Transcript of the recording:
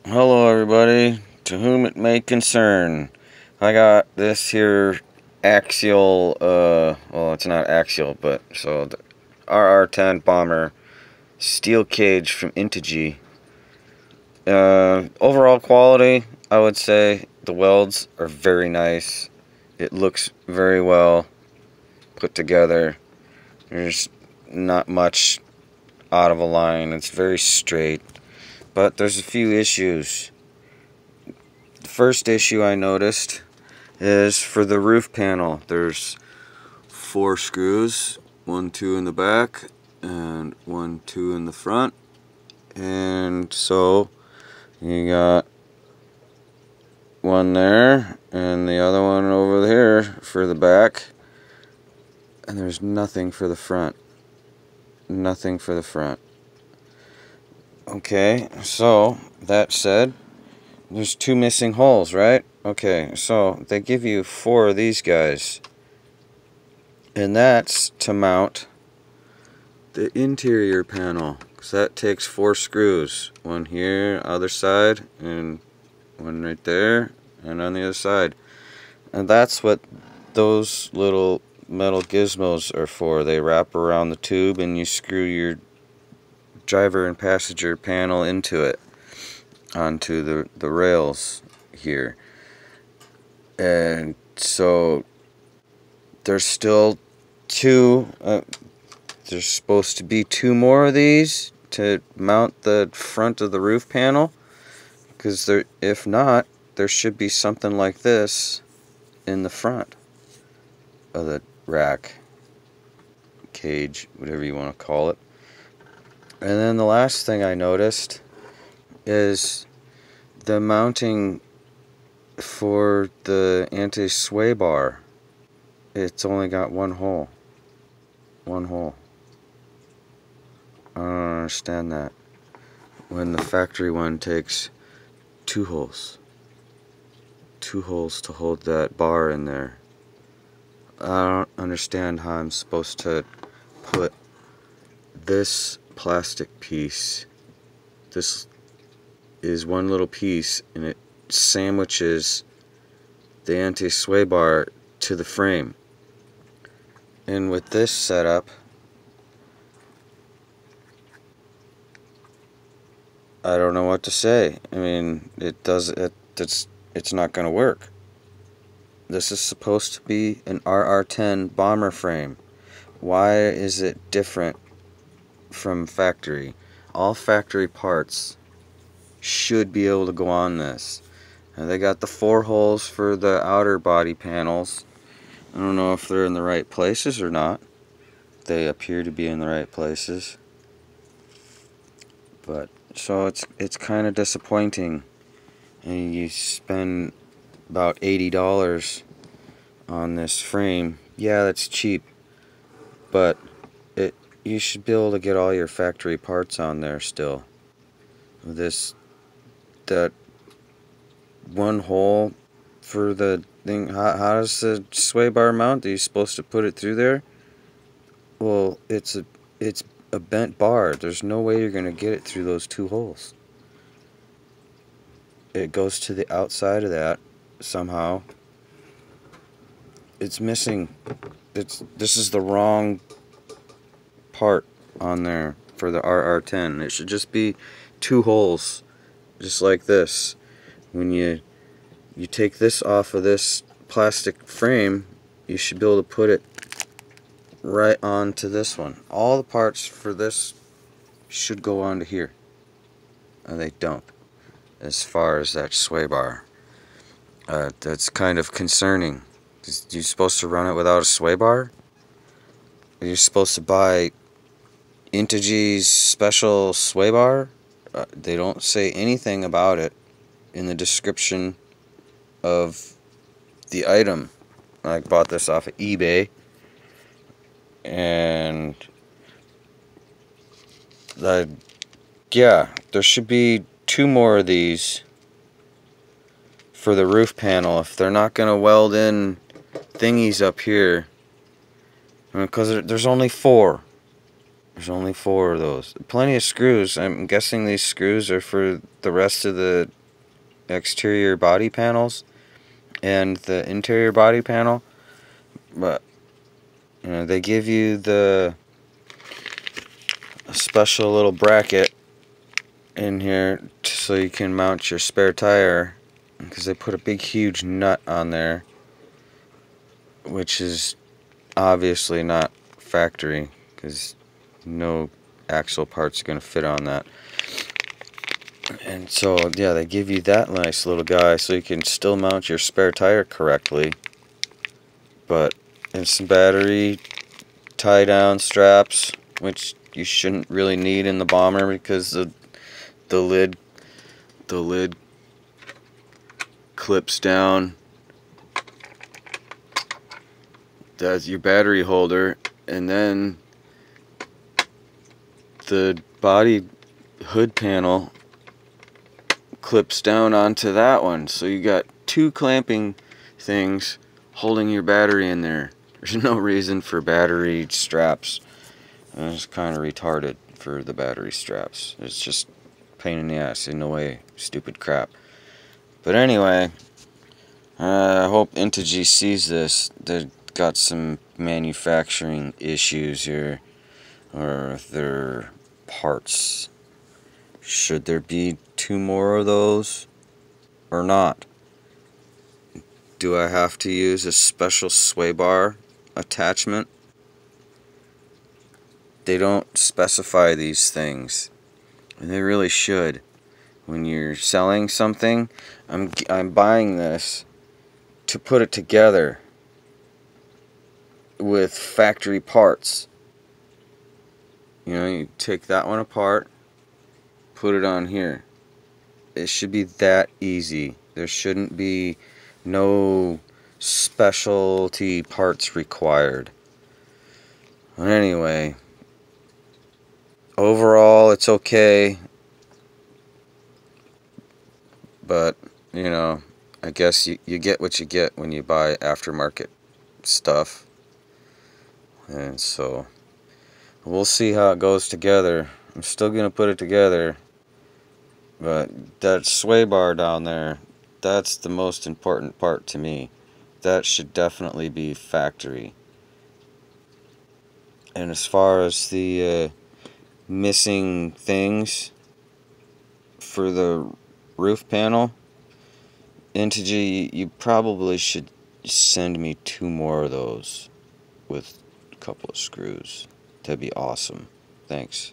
Hello everybody, to whom it may concern. I got this here axial, well it's not axial, but so the RR10 Bomber steel cage from Integy. Overall quality, I would say the welds are very nice. It looks very well put together. There's not much out of a line. It's very straight, but there's a few issues. The first issue I noticed is for the roof panel. There's 4 screws, 1, 2 in the back and 1, 2 in the front, and so you got one there and the other one over here for the back, and there's nothing for the front. Nothing for the front. Okay, so that said, there's 2 missing holes, right? Okay, so they give you 4 of these guys, and that's to mount the interior panel, because that takes 4 screws, 1 here, other side, and 1 right there, and on the other side. And that's what those little metal gizmos are for. They wrap around the tube and you screw your driver and passenger panel into it, onto the rails here. And so there's still 2, there's supposed to be 2 more of these to mount the front of the roof panel, because if not, there should be something like this in the front of the rack, cage, whatever you want to call it. And then the last thing I noticed is the mounting for the anti-sway bar. It's only got 1 hole. 1 hole. I don't understand that, when the factory one takes 2 holes. 2 holes to hold that bar in there. I don't understand how I'm supposed to put this plastic piece. This is one little piece, and it sandwiches the anti-sway bar to the frame. And with this setup, I don't know what to say. I mean, it's not going to work. This is supposed to be an RR10 Bomber frame. Why is it different from factory? All factory parts should be able to go on this. And they got the 4 holes for the outer body panels. I don't know if they're in the right places or not. They appear to be in the right places. But so it's kind of disappointing. And you spend about $80 on this frame. Yeah, that's cheap, but you should be able to get all your factory parts on there still. That 1 hole for the thing. How does the sway bar mount? Are you supposed to put it through there? Well, it's a bent bar. There's no way you're gonna get it through those 2 holes. It goes to the outside of that somehow. It's missing. This is the wrong part on there for the RR10. It should just be 2 holes, just like this. When you take this off of this plastic frame, you should be able to put it right onto this one. All the parts for this should go onto here, and they don't. As far as that sway bar, that's kind of concerning. You're supposed to run it without a sway bar? You're supposed to buy Integy's special sway bar? They don't say anything about it in the description of the item. I bought this off of eBay, and yeah, there should be 2 more of these for the roof panel if they're not going to weld in thingies up here, because there's only 4. There's only 4 of those. Plenty of screws. I'm guessing these screws are for the rest of the exterior body panels and the interior body panel. But you know, they give you a special little bracket in here so you can mount your spare tire, because they put a big huge nut on there, which is obviously not factory, because no axle parts are going to fit on that. And so yeah, they give you that nice little guy so you can still mount your spare tire correctly, but it's some battery tie down straps, which you shouldn't really need in the Bomber, because the lid clips down. That's your battery holder, and then the body hood panel clips down onto that one, so you got 2 clamping things holding your battery in there. There's no reason for battery straps. It's kind of retarded for the battery straps. It's just pain in the ass. In no way, stupid crap. But anyway, I hope Integy sees this. They've got some manufacturing issues here, or their parts. Should there be 2 more of those or not? Do I have to use a special sway bar attachment? They don't specify these things, and they really should. When you're selling something, I'm buying this to put it together with factory parts. You know, you take that one apart, put it on here. It should be that easy. There shouldn't be no specialty parts required. But anyway, overall it's okay, but you know, I guess you get what you get when you buy aftermarket stuff. And so we'll see how it goes together. I'm still gonna put it together, but that sway bar down there, that's the most important part to me. That should definitely be factory. And as far as the missing things for the roof panel, Integy, you probably should send me 2 more of those with a couple of screws. That'd be awesome. Thanks.